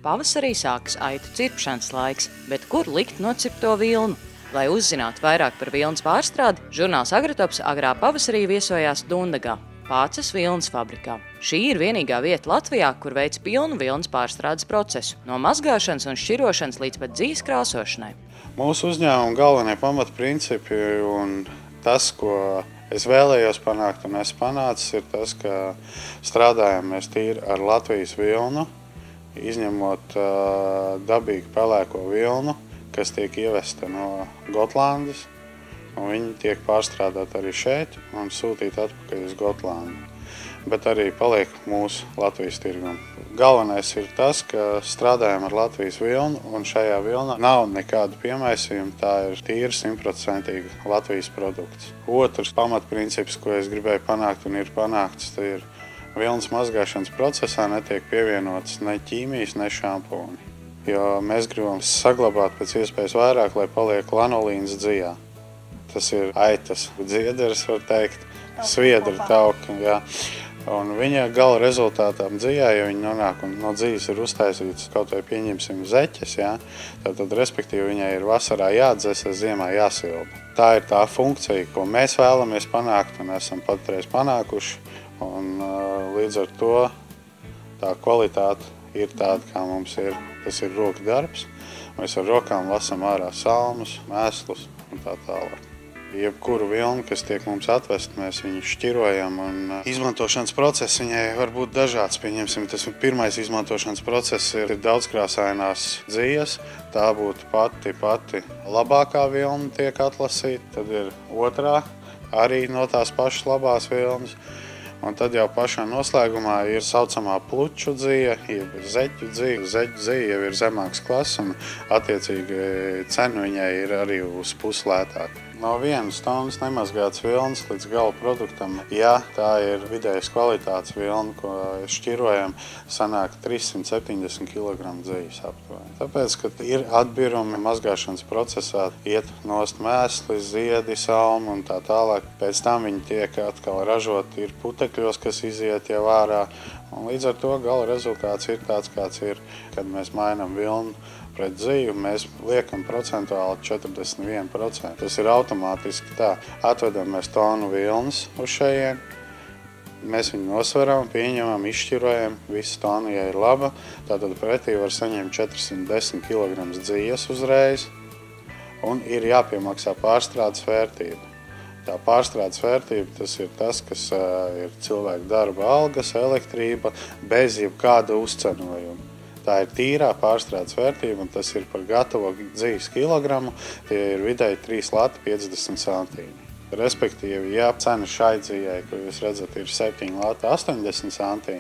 Pavasarī sākas aitu cirpšanas laiks, bet kur likt nocirpto vilnu? Lai uzzinātu vairāk par vilnas pārstrādi, žurnāls Agratops agrā pavasarī viesojās Dundagā, Pāces vilnas fabrikā. Šī ir vienīgā vieta Latvijā, kur veic pilnu vilnas pārstrādes procesu, no mazgāšanas un šķirošanas līdz pat dzīves krāsošanai. Mūsu uzņēmuma galvenie pamatprincipi un tas, ko es vēlējos panākt un esmu panācis, ir tas, ka strādājam mēs tīri ar Latvijas vilnu, izņemot dabīgu pelēko vilnu, kas tiek ievesta no Gotlandes, un viņi tiek pārstrādāti arī šeit un sūtīti atpakaļ uz Gotlandi, bet arī paliek mūsu Latvijas tirgum. Galvenais ir tas, ka strādājam ar Latvijas vilnu, un šajā vilnā nav nekādu piemaisījumu, tā ir tīra 100% Latvijas produkts. Otrs pamatprincips, ko es gribēju panākt un ir panākts, tā ir vilnas mazgāšanas procesā netiek pievienotas ne ķīmijas, ne šampūni, jo mēs gribam saglabāt pēc iespējas vairāk, lai paliek lanolīns dzijā. Tas ir aitas dziederis, var teikt, sviedra tauka, jā. Un viņa gala rezultātām dzijā, ja viņa nonāk un no dzijas ir uztaisīts kaut vai pieņemsim zeķes, jā, tad respektīvi viņai ir vasarā jāatdzēsas, ziemā jāsilda. Tā ir tā funkcija, ko mēs vēlamies panākt un esam patreiz panākuši, un līdz ar to tā kvalitāte ir tāda, kā mums ir. Tas ir roku darbs, mēs ar rokām lasam ārā salmus, mēslus un tā tālāk. Jebkuru vilnu, kas tiek mums atvest, mēs viņu šķirojam, un izmantošanas process viņai var būt dažāds. Pieņemsim, tas pirmais izmantošanas process ir daudzkrāsainās dzijas. Tā būtu pati labākā vilna tiek atlasīta, tad ir otrā, arī no tās pašas labās vilnas. Un tad jau pašā noslēgumā ir saucamā pluču dzija, jeb zeķu dzija. Zeķu dzija jau ir zemāks klases, un attiecīgi cena viņai ir arī uz pusi lētāka. No 1 tonnas nemazgāts vilnas līdz gala produktam, ja tā ir vidējas kvalitātes vilna, ko šķirojam, sanāk 370 kg dzijas aptuveni. Tāpēc, ka ir atbirumi mazgāšanas procesā, iet nost mēsli, ziedi, salmi un tā tālāk. Pēc tam viņi tiek atkal ražoti, ir putekļos, kas iziet jau ārā. Un līdz ar to gala rezultāts ir tāds, kāds ir, kad mēs mainām vilnu pret dziju, mēs liekam procentuāli 41%. Tas ir automātiski tā. Atvedam mēs tonu vilnas uz šejien, mēs viņu nosveram, pieņemam, izšķirojam, visa tona, ja ir laba, tātad pretī var saņemt 410 kg dzijas uzreiz, un ir jāpiemaksā pārstrādes vērtība. Tā pārstrādes vērtība, tas ir tas, kas ir cilvēku darba algas, elektrība, bez jebkāda uzcenojuma. Tā ir tīrā pārstrādes vērtība, un tas ir par gatavo dzijas kilogramu, tie ir vidēji 3,50 lati. Respektīvi, ja cena šai dzijai, ko jūs redzat, ir 7,80 lati,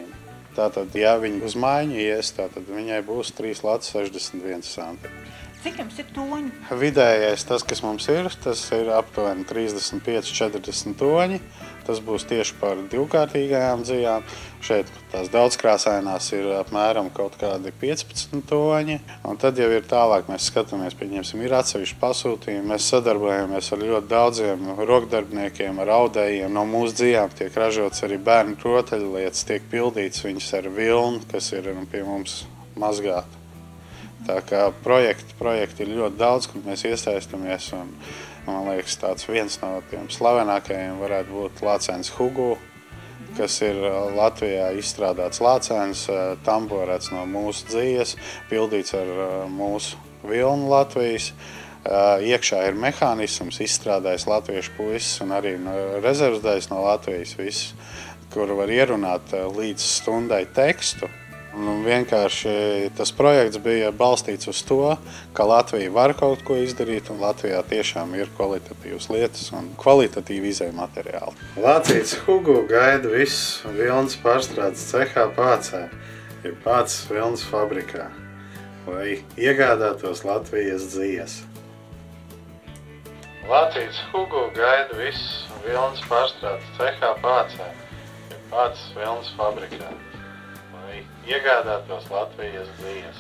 tātad, ja viņi uz maiņu ies, tātad viņai būs 3,61 lati. Cik jums ir toņi? Vidējais, tas, kas mums ir, tas ir aptuveni 35-40 toņi. Tas būs tieši par divkārtīgajām dzijām. Šeit tās daudzkrāsainās ir apmēram kaut kādi 15 toņi. Un tad jau ir tālāk, mēs skatāmies, pieņemsim, ir atsevišķi pasūtījumi. Mēs sadarbojamies ar ļoti daudziem rokdarbniekiem, ar audējiem. No mūsu dzijām tiek ražots arī bērnu rotaļlietas, tiek pildīts viņas ar vilnu, kas ir pie mums mazgāta. Tā kā projekti ir ļoti daudz, kur mēs iesaistamies, un man liekas, tāds viens no tiem slavenākajiem varētu būt lācēns Hugu, kas ir Latvijā izstrādāts lācēns, tamborēts no mūsu dzijas, pildīts ar mūsu vilnu Latvijas. Iekšā ir mehānisms, izstrādājis latviešu puisis un arī rezervsdaļas no Latvijas viss, kur var ierunāt līdz stundai tekstu. Un vienkārši tas projekts bija balstīts uz to, ka Latvija var kaut ko izdarīt, un Latvijā tiešām ir kvalitatīvas lietas un kvalitatīvi izēja materiāli. Lācīts Hugu gaida visus vilnas pārstrādes cehā Pācē, ja Pāces vilnas fabrikā, lai iegādātos Latvijas dzijas. Lācīts Hugu gaida visus vilnas pārstrādes cehā Pācē, ja Pāces vilnas fabrikā, lai iegādātos Latvijas dzijas.